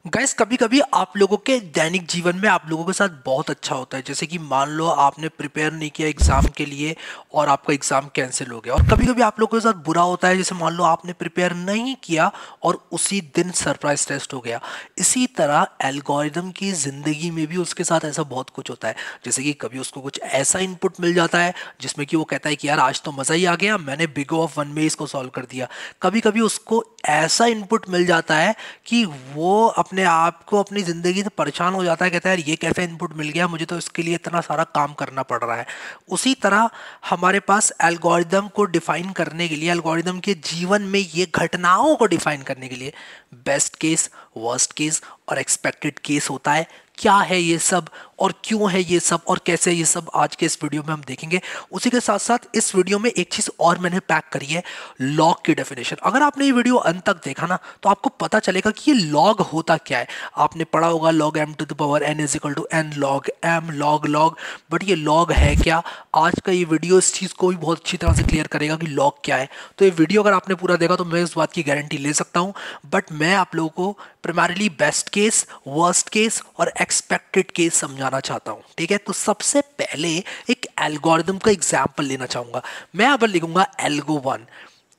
Guys, कभी कभी आप लोगों के दैनिक जीवन में आप लोगों के साथ बहुत अच्छा होता है। जैसे कि मान लो आपने प्रिपेयर नहीं किया एग्जाम के लिए और आपका एग्जाम कैंसिल हो गया। और कभी कभी आप लोगों के साथ बुरा होता है, जैसे मान लो आपने प्रिपेयर नहीं किया और उसी दिन सरप्राइज टेस्ट हो गया। इसी तरह एल्गोरिदम की जिंदगी में भी उसके साथ ऐसा बहुत कुछ होता है। जैसे कि कभी उसको कुछ ऐसा इनपुट मिल जाता है जिसमें कि वो कहता है कि यार आज तो मजा ही आ गया, मैंने बिग O ऑफ 1 में इसको सॉल्व कर दिया। कभी कभी उसको ऐसा इनपुट मिल जाता है कि वो अपने आप को अपनी ज़िंदगी से परेशान हो जाता है, कहता है यार ये कैसा इनपुट मिल गया, मुझे तो इसके लिए इतना सारा काम करना पड़ रहा है। उसी तरह हमारे पास एल्गोरिदम को डिफाइन करने के लिए, एल्गोरिदम के जीवन में ये घटनाओं को डिफाइन करने के लिए बेस्ट केस, वर्स्ट केस और एक्सपेक्टेड केस होता है। क्या है ये सब और क्यों है ये सब और कैसे ये सब आज के इस वीडियो में हम देखेंगे। उसी के साथ साथ इस वीडियो में एक चीज और मैंने पैक करी है, लॉग की डेफिनेशन। अगर आपने ये वीडियो अंत तक देखा ना तो आपको पता चलेगा कि ये लॉग होता क्या है। आपने पढ़ा होगा log m to the power n is equal to n log m log log, but ये लॉग है क्या? आज का ये वीडियो इस चीज को भी बहुत अच्छी तरह से क्लियर करेगा कि लॉग क्या है। तो ये वीडियो अगर आपने पूरा देखा तो मैं इस बात की गारंटी ले सकता हूँ। बट मैं आप लोगों को primarily best case, worst case और एक्सपेक्टेड केस समझाना चाहता हूँ। ठीक है, तो सबसे पहले एक एल्गोरिदम का एग्जांपल लेना चाहूंगा। मैं यहाँ पर लिखूंगा एल्गो 1।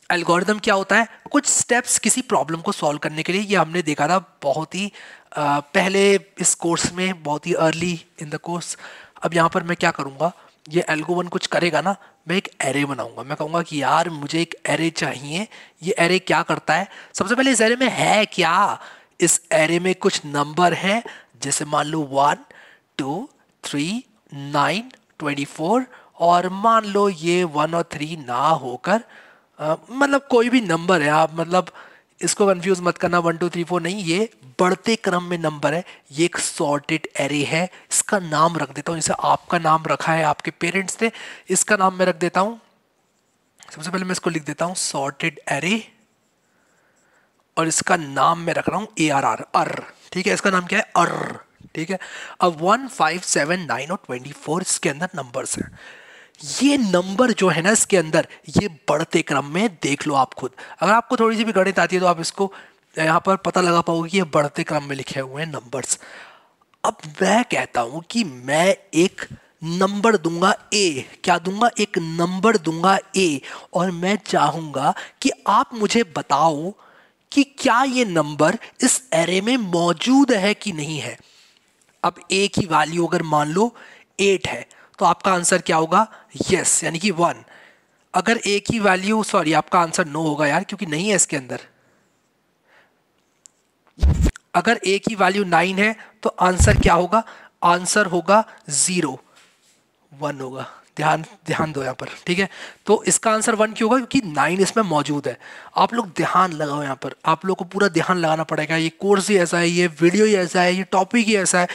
एल्गोरिदम क्या होता है? कुछ स्टेप्स किसी प्रॉब्लम को सॉल्व करने के लिए। ये हमने देखा था बहुत ही पहले इस कोर्स में, बहुत ही अर्ली इन द कोर्स। अब यहाँ पर मैं क्या करूँगा, ये एल्गो 1 कुछ करेगा ना, मैं एक एरे बनाऊंगा। मैं कहूँगा कि यार मुझे एक एरे चाहिए। ये एरे क्या करता है? सबसे पहले इस एरे में है क्या? इस एरे में कुछ नंबर हैं, जैसे मान लो 1 2 3 9 24। और मान लो ये 1 और 3 ना होकर मतलब कोई भी नंबर है। आप मतलब इसको कंफ्यूज मत करना, 1 2 3 4 नहीं, ये बढ़ते क्रम में नंबर है। ये एक सॉर्टेड एरे है। इसका नाम रख देता हूँ, जैसे आपका नाम रखा है आपके पेरेंट्स ने, इसका नाम मैं रख देता हूँ। सबसे पहले मैं इसको लिख देता हूँ सॉर्टेड एरे, और इसका नाम मैं रख रहा हूँ ARR, अर। ठीक है, इसका नाम क्या है? अर। ठीक है, अब 1 5 7 9 और 24 इसके अंदर नंबर्स हैं। ये नंबर जो है ना इसके अंदर, ये बढ़ते क्रम में, देख लो आप खुद। अगर आपको थोड़ी सी भी गणित आती है तो आप इसको यहाँ पर पता लगा पाओगे कि ये बढ़ते क्रम में लिखे हुए हैं नंबर्स। अब मैं कहता हूं कि मैं एक नंबर दूंगा ए। क्या दूंगा? एक नंबर दूंगा ए। और मैं चाहूंगा कि आप मुझे बताओ कि क्या ये नंबर इस एरे में मौजूद है कि नहीं है। अब ए की वैल्यू अगर मान लो 8 है तो आपका आंसर क्या होगा? यस, यानी कि 1। अगर ए की वैल्यू, सॉरी, आपका आंसर नो होगा यार, क्योंकि नहीं है इसके अंदर। अगर ए की वैल्यू 9 है तो आंसर क्या होगा? आंसर होगा 0, 1 होगा। ध्यान ध्यान दो यहाँ पर। ठीक है, तो इसका आंसर 1 क्यों होगा? क्योंकि 9 इसमें मौजूद है। आप लोग ध्यान लगाओ यहाँ पर, आप लोग को पूरा ध्यान लगाना पड़ेगा। ये कोर्स ही ऐसा है, ये वीडियो ही ऐसा है, ये टॉपिक ही ऐसा है।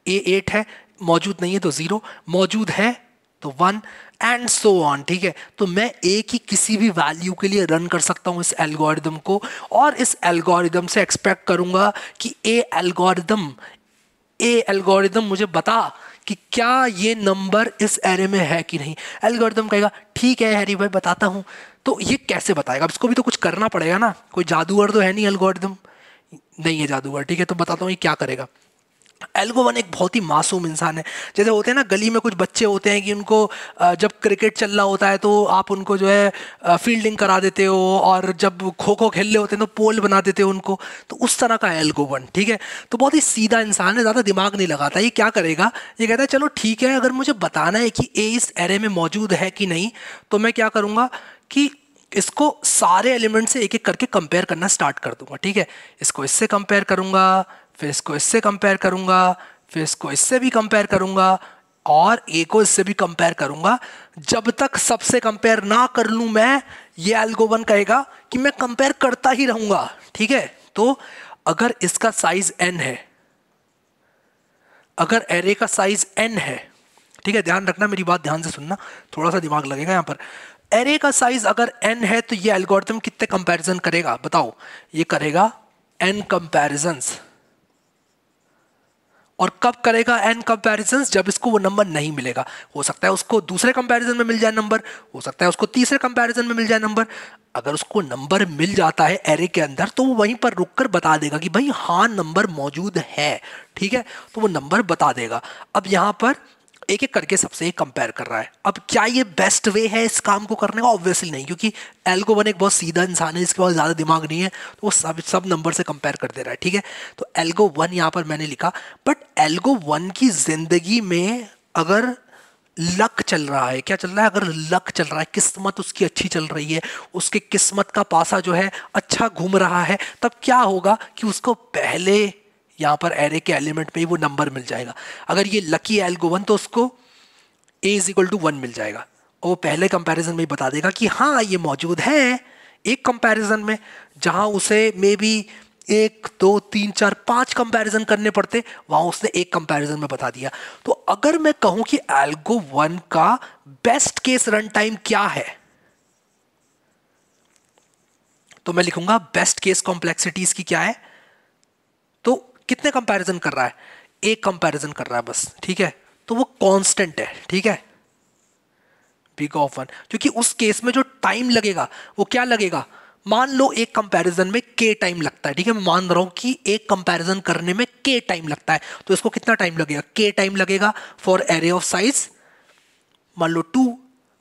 ए 8 है, मौजूद नहीं है तो 0, मौजूद है तो 1, एंड सो ऑन। ठीक है, तो मैं ए की किसी भी वैल्यू के लिए रन कर सकता हूं इस एल्गोरिदम को, और इस एल्गोरिदम से एक्सपेक्ट करूंगा कि ए एल्गोरिदम मुझे बता कि क्या ये नंबर इस एरे में है कि नहीं। एल्गोरिदम कहेगा ठीक है हैरी भाई, बताता हूं। तो ये कैसे बताएगा? अब इसको भी तो कुछ करना पड़ेगा ना, कोई जादूगर तो है नहीं एल्गोरिदम, नहीं है जादूगर। ठीक है, तो बताता हूँ ये क्या करेगा। एल्गो 1 एक बहुत ही मासूम इंसान है। जैसे होते हैं ना गली में कुछ बच्चे होते हैं कि उनको जब क्रिकेट चल रहा होता है तो आप उनको जो है फील्डिंग करा देते हो, और जब खो खो खेल रहे होते हैं तो पोल बना देते हो उनको। तो उस तरह का है एल्गो 1। ठीक है, तो बहुत ही सीधा इंसान है, ज़्यादा दिमाग नहीं लगाता। ये क्या करेगा? ये कहता है चलो ठीक है, अगर मुझे बताना है कि ए इस एरे में मौजूद है कि नहीं, तो मैं क्या करूँगा कि इसको सारे एलिमेंट से एक एक करके कंपेयर करना स्टार्ट कर दूंगा। ठीक है, इसको इससे कंपेयर करूंगा, फिर इसको इससे कंपेयर करूंगा, फिर इसको इससे भी कंपेयर करूंगा, और ए को इससे भी कंपेयर करूंगा। जब तक सबसे कंपेयर ना कर लूं मैं, ये एल्गोवन कहेगा कि मैं कंपेयर करता ही रहूंगा। ठीक है, तो अगर इसका साइज n है, अगर एरे का साइज n है, ठीक है, ध्यान रखना, मेरी बात ध्यान से सुनना, थोड़ा सा दिमाग लगेगा यहाँ पर। एरे का साइज अगर n है तो ये एल्गोरिथम कितने कंपैरिजन करेगा बताओ? ये करेगा n कंपैरिजंस। और कब करेगा n कंपैरिजंस? जब इसको वो नंबर नहीं मिलेगा। हो सकता है उसको दूसरे कंपैरिजन में मिल जाए नंबर, हो सकता है उसको तीसरे कंपैरिजन में मिल जाए नंबर। अगर उसको नंबर मिल जाता है एरे के अंदर तो वो वहीं पर रुककर बता देगा कि भाई हाँ नंबर मौजूद है, ठीक है, तो वो नंबर बता देगा। अब यहाँ पर एक एक करके सबसे कंपेयर कर रहा है। अब क्या ये बेस्ट वे है इस काम को करने का? ऑब्वियसली नहीं, क्योंकि एल्गो वन एक बहुत सीधा इंसान है, इसके पास ज़्यादा दिमाग नहीं है, तो वो सब नंबर से कंपेयर कर दे रहा है, ठीक है। तो एल्गो वन यहाँ पर मैंने लिखा, बट एल्गो वन की जिंदगी में अगर लक चल रहा है, क्या चल रहा है? अगर लक चल रहा है, किस्मत उसकी अच्छी चल रही है, उसके किस्मत का पासा जो है अच्छा घूम रहा है, तब क्या होगा कि उसको पहले यहाँ पर एरे के एलिमेंट में ही वो नंबर मिल जाएगा। अगर ये लकी एल्गो वन तो उसको a इज इक्वल टू 1 मिल जाएगा, और वो पहले कंपैरिजन में ही बता देगा कि हाँ ये मौजूद है। एक कंपैरिजन में जहाँ उसे मे बी 1 2 3 4 5 कंपैरिजन करने पड़ते, वहां उसने एक कंपैरिजन में बता दिया। तो अगर मैं कहूं कि एल्गो वन का बेस्ट केस रन टाइम क्या है, तो मैं लिखूंगा बेस्ट केस कॉम्प्लेक्सिटीज की क्या है। तो कितने कंपैरिजन कर रहा है? एक कंपैरिजन कर रहा है बस, ठीक है, तो वो कांस्टेंट है, ठीक है, बिग ऑफ वन। क्योंकि उस केस में जो टाइम लगेगा वो क्या लगेगा? मान लो एक कंपैरिजन में k टाइम लगता है, ठीक है, मैं मान रहा हूं कि एक कंपैरिजन करने में k टाइम लगता है, तो इसको कितना टाइम लगेगा? k टाइम लगेगा फॉर एरे ऑफ साइज मान लो 2।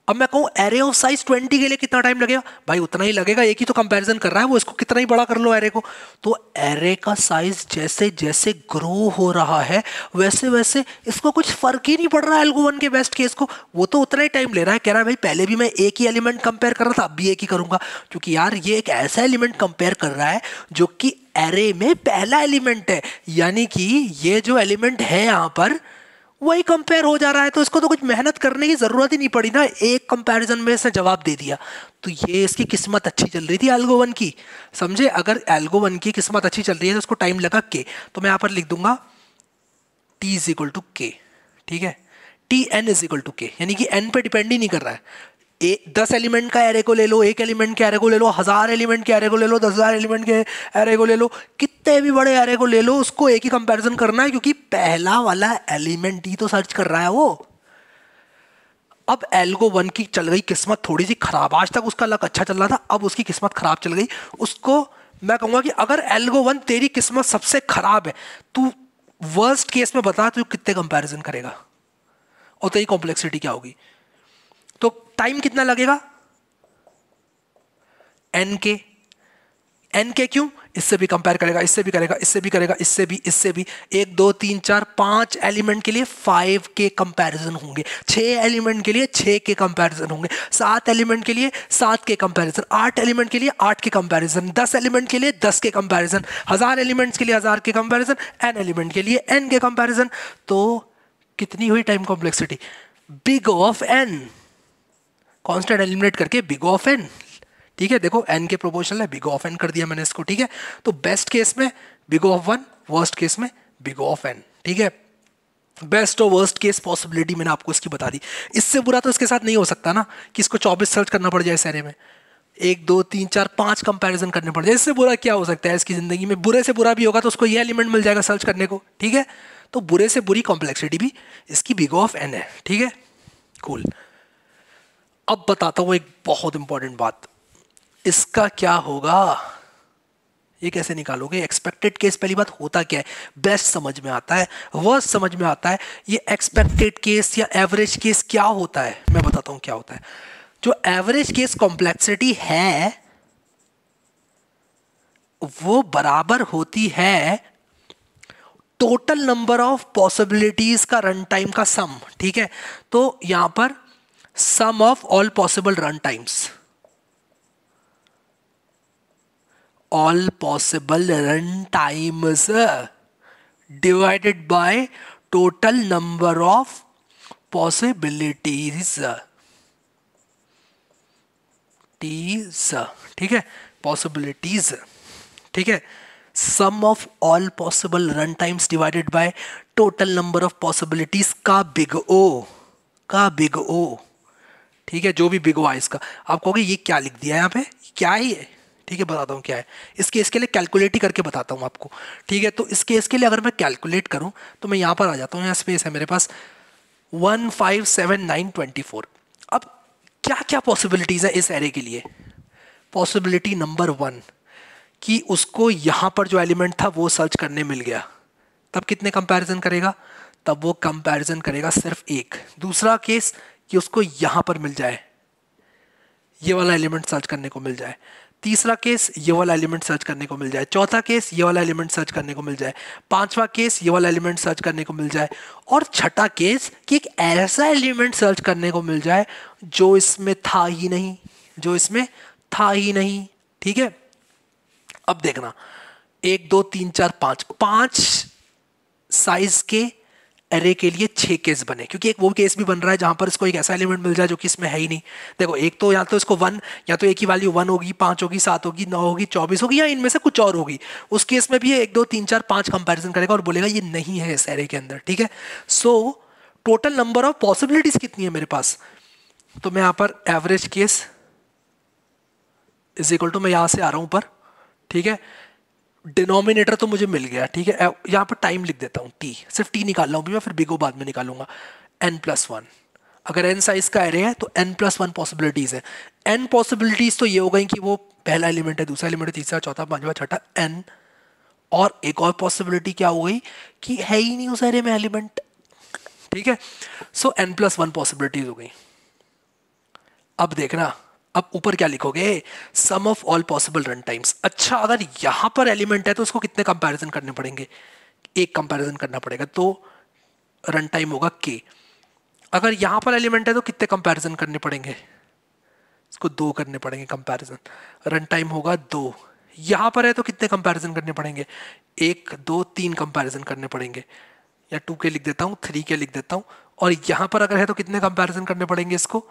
अब मैं कहूं एरे ऑफ साइज 20 के लिए कितना टाइम लगेगा? भाई उतना ही लगेगा, एक ही तो कंपैरिजन कर रहा है वो, इसको कितना ही बड़ा कर लो एरे को। तो एरे का साइज जैसे जैसे ग्रो हो रहा है वैसे वैसे इसको कुछ फर्क ही नहीं पड़ रहा है एल्गो वन के बेस्ट केस को, वो तो उतना ही टाइम ले रहा है। कह रहा है भाई पहले भी मैं एक ही एलिमेंट कंपेयर कर रहा था, अब भी एक ही करूंगा, क्योंकि यार ये एक ऐसा एलिमेंट कंपेयर कर रहा है जो कि एरे में पहला एलिमेंट है, यानी कि ये जो एलिमेंट है यहां पर वही कंपेयर हो जा रहा है, तो इसको तो कुछ मेहनत करने की जरूरत ही नहीं पड़ी ना, एक कंपैरिजन में इसने जवाब दे दिया। तो ये इसकी किस्मत अच्छी चल रही थी एल्गो वन की, समझे। अगर एल्गो वन की किस्मत अच्छी चल रही है तो उसको टाइम लगा के, तो मैं यहाँ पर लिख दूंगा t is equal to K, ठीक है, T N is equal to K, यानी कि n पे डिपेंड ही नहीं कर रहा है। 10 एलिमेंट का एरे को ले लो, एक एलिमेंट के एरे को ले लो, 1000 एलिमेंट के एरे को ले लो, 10,000 एलिमेंट के एरे को ले लो, कितने भी बड़े एरे को ले लो, उसको एक ही कंपैरिजन करना है, क्योंकि पहला वाला एलिमेंट ही तो सर्च कर रहा है वो। अब एल्गो वन की चल गई किस्मत थोड़ी सी खराब, आज तक उसका लक अच्छा चल रहा था, अब उसकी किस्मत खराब चल गई। उसको मैं कहूंगा कि अगर एल्गो वन तेरी किस्मत सबसे खराब है, तू वर्स्ट केस में बता तू कितने कंपैरिजन करेगा और तेरी कॉम्प्लेक्सिटी क्या होगी। तो टाइम कितना लगेगा? एन के क्यों? इससे भी कंपेयर करेगा, इससे भी करेगा, इससे भी करेगा, इससे भी, इससे भी। 1 2 3 4 5 एलिमेंट के लिए 5 के कंपैरिजन होंगे, 6 एलिमेंट के लिए 6 के कंपैरिजन होंगे, 7 एलिमेंट के लिए 7 के कंपैरिजन, 8 एलिमेंट के लिए 8 के कंपैरिजन, 10 एलिमेंट के लिए 10 के कंपैरिजन, 1000 एलिमेंट्स के लिए 1000 के कंपैरिजन, n एलिमेंट के लिए n के कंपैरिजन। तो कितनी हुई time complexity? Big of n, constant eliminate करके बिग ऑफ n, ठीक है। देखो n के प्रोपोर्शनल है, बिग ऑफ n कर दिया मैंने इसको, ठीक है। तो बेस्ट केस में big of one, worst case में बिग ऑफ n, ठीक है। बेस्ट और वर्स्ट केस पॉसिबिलिटी मैंने आपको इसकी बता दी। इससे बुरा तो इसके साथ नहीं हो सकता ना कि इसको 24 सर्च करना पड़ जाए इस एरे में, 1 2 3 4 5 कंपैरिजन करने पड़ जाए। इससे बुरा क्या हो सकता है इसकी जिंदगी में? बुरे से बुरा भी होगा तो उसको ये एलिमेंट मिल जाएगा सर्च करने को, ठीक है। तो बुरे से बुरी कॉम्प्लेक्सिटी भी इसकी बिग ऑफ n है, ठीक है, कूल। अब बताता हूं एक बहुत इंपॉर्टेंट बात, इसका क्या होगा, ये कैसे निकालोगे? एक्सपेक्टेड केस पहली बात होता क्या है, बेस्ट समझ में आता है, वर्स्ट समझ में आता है। ये एक्सपेक्टेड केस या एवरेज केस क्या होता है मैं बताता हूं क्या होता है। जो एवरेज केस कॉम्प्लेक्सिटी है वो बराबर होती है टोटल नंबर ऑफ पॉसिबिलिटीज का रन टाइम का सम, ठीक है। तो यहां पर sum of all possible run times, all possible run times divided by total number of possibilities, ठीक है, possibilities, ठीक है। sum of all possible run times divided by total number of possibilities का बिग ओ, ठीक है, जो भी बिग ओ है इसका। आप कहोगे ये क्या लिख दिया यहाँ पे, क्या है ये, ठीक है, बताता हूँ क्या है। इस केस के लिए कैलकुलेट ही करके बताता हूँ आपको, ठीक है। तो इस केस के लिए अगर मैं कैलकुलेट करूँ तो मैं यहाँ पर आ जाता हूँ, यहाँ स्पेस है मेरे पास 1 5 7 9 24। अब क्या क्या पॉसिबिलिटीज है इस एरे के लिए। पॉसिबिलिटी नंबर 1 कि उसको यहाँ पर जो एलिमेंट था वो सर्च करने मिल गया, तब कितने कंपैरिजन करेगा, तब वो कंपैरिजन करेगा सिर्फ एक। दूसरा केस कि उसको यहाँ पर मिल जाए, ये वाला एलिमेंट सर्च करने को मिल जाए। तीसरा केस ये वाला एलिमेंट सर्च करने को मिल जाए। चौथा केस ये वाला एलिमेंट सर्च करने को मिल जाए। पांचवा केस ये वाला एलिमेंट सर्च करने को मिल जाए। और छठा केस कि एक ऐसा एलिमेंट सर्च करने को मिल जाए जो इसमें था ही नहीं, जो इसमें था ही नहीं, ठीक है। अब देखना, 1 2 3 4 5, 5 साइज के एरे के लिए 6 केस बने, क्योंकि एक वो केस भी बन रहा है जहां पर इसको एक ऐसा एलिमेंट मिल जाए जो कि इसमें है ही नहीं। देखो, एक तो या तो इसको 1, या तो एक ही वैल्यू 1 होगी, 5 होगी, 7 होगी, 9 होगी, 24 होगी, या इनमें से कुछ और होगी। उस केस में भी 1 2 3 4 5 कंपैरिजन करेगा और बोलेगा ये नहीं है इस एरे के अंदर, ठीक है। So total number of possibilities कितनी है मेरे पास, तो मैं यहां पर average case is equal to, मैं यहां से आ रहा हूं ऊपर, ठीक है। डिनोमिनेटर तो मुझे मिल गया, ठीक है। यहाँ पर टाइम लिख देता हूँ टी, सिर्फ टी निकाल रहा हूँ मैं, फिर बिगो बाद में निकालूंगा। n+1, अगर n साइज का एरे है तो n+1 पॉसिबिलिटीज है। n पॉसिबिलिटीज तो ये हो गई कि वो पहला एलिमेंट है, दूसरा एलिमेंट है, तीसरा, चौथा, पांचवा, छठा, n। और एक और पॉसिबिलिटी क्या हो गई कि है ही नहीं उस एरे में एलिमेंट, ठीक है। सो n+1 पॉसिबिलिटीज हो गई। अब देखना, अब ऊपर क्या लिखोगे, sum of all possible run times. अच्छा, अगर यहां पर एलिमेंट है तो उसको कितने कंपैरिजन करने पड़ेंगे, एक कंपैरिजन करना पड़ेगा, तो रन टाइम होगा k। अगर यहां पर एलिमेंट है तो कितने कंपैरिजन करने पड़ेंगे, इसको 2 करने पड़ेंगे कंपैरिजन, रन टाइम होगा 2। यहां पर है तो कितने कंपैरिजन करने पड़ेंगे, 1 2 3 कंपैरिजन करने पड़ेंगे, या 2 के लिख देता हूं, 3 के लिख देता हूं। और यहां पर अगर है तो कितने कंपैरिजन करने पड़ेंगे, इसको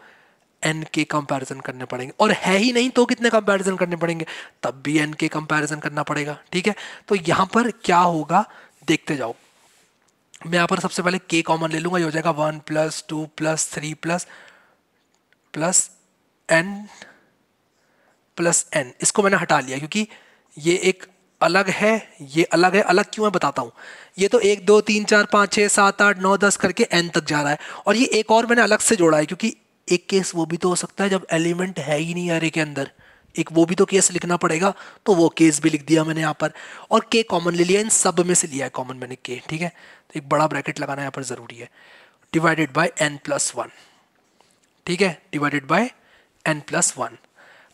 n के कंपैरिजन करने पड़ेंगे। और है ही नहीं तो कितने कंपैरिजन करने पड़ेंगे, तब भी n के कंपैरिजन करना पड़ेगा, ठीक है। तो यहां पर क्या होगा देखते जाओ। मैं यहां पर सबसे पहले k कॉमन ले लूंगा, ये हो जाएगा 1 + 2 + 3 प्लस n, इसको मैंने हटा लिया क्योंकि ये एक अलग है, ये अलग है। अलग क्यों है बताता हूं। ये तो 1 2 3 4 5 6 7 8 9 10 करके n तक जा रहा है, और ये एक और मैंने अलग से जोड़ा है क्योंकि एक केस वो भी तो हो सकता है जब एलिमेंट है ही नहीं एरे के अंदर, एक वो भी तो केस लिखना पड़ेगा, तो वो केस भी लिख दिया मैंने यहाँ पर। और के कॉमन ले लिया, इन सब में से लिया है कॉमन मैंने के, ठीक है। तो एक बड़ा ब्रैकेट लगाना यहाँ पर जरूरी है, डिवाइडेड बाय n+1, ठीक है, डिवाइडेड बाय n+1।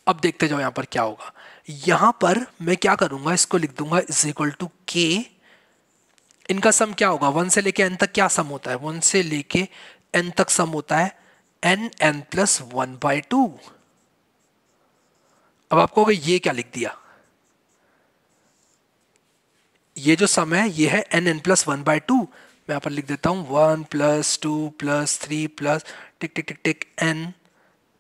अब देखते जाओ यहाँ पर क्या होगा। यहाँ पर मैं क्या करूंगा, इसको लिख दूंगा इज इक्वल टू के, इनका सम क्या होगा, 1 से लेके n तक क्या सम होता है, 1 से लेके n तक सम होता है n+1/2। अब आपको होगा ये क्या लिख दिया, ये जो सम है ये है n+1/2। मैं यहां पर लिख देता हूं 1 + 2 + 3 plus tick tick tick tick n